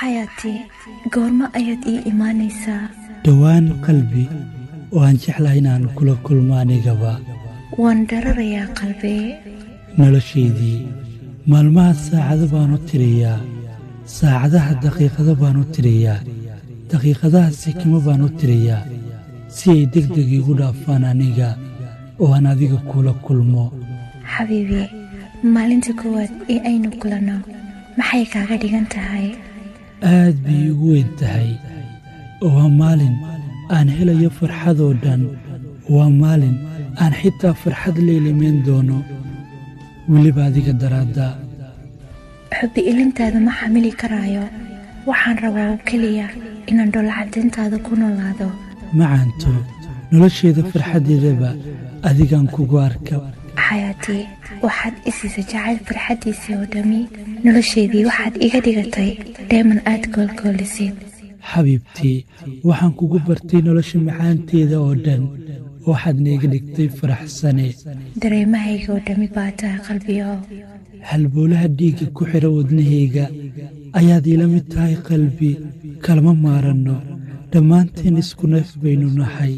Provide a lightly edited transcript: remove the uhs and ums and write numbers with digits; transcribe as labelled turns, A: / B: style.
A: حياتي قورما أيد إيمانيسا
B: dhowaan qalbi oo aan jeclahay inaan kula kulmo anigaba
A: waan dararayaa qalbi
B: noloshaydii maalmaha saacado baan u tiriyaa saacadaha daqiiqado baan u tiriyaa daqiiqadaha sikimo baan u tiriyaa si ay degdeg igu dhaafaan aniga oo aan adiga kula kulmo
A: xabiibi maalinta koowaad ee aynu kulano maxay kaaga dhigan tahay
B: aad bay ugu weyn tahay oo waa maalin aan helayo farxad oo dhan waa maalin aan xitaa farxad leelimeyn doono weliba adiga daraadda
A: xubbi ilintaada ma xamili karaayo waxaan rabaa oo keliya inaan dhoolacadayntaada ku noolaado
B: macaanto nolosheeda farxaddeedaba adigaan kugu arka
A: xayaatii waxaad isiisa jacayl farxaddiisii oo dhammi nolosheedii waxaad iga dhigatay dheeman aad koolkoolisid
B: xabiibtii waxaan kugu bartay nolosha macaanteeda oo dhan waxaadna iga dhigtay faraxsane
A: dareemahayga oo dhammi baa tahay qalbiyo
B: halboolaha dhiigga ku xidha wadnahayga ayaad iila mid tahay qalbi kalama maaranno dhammaanteen isku neef baynu nahay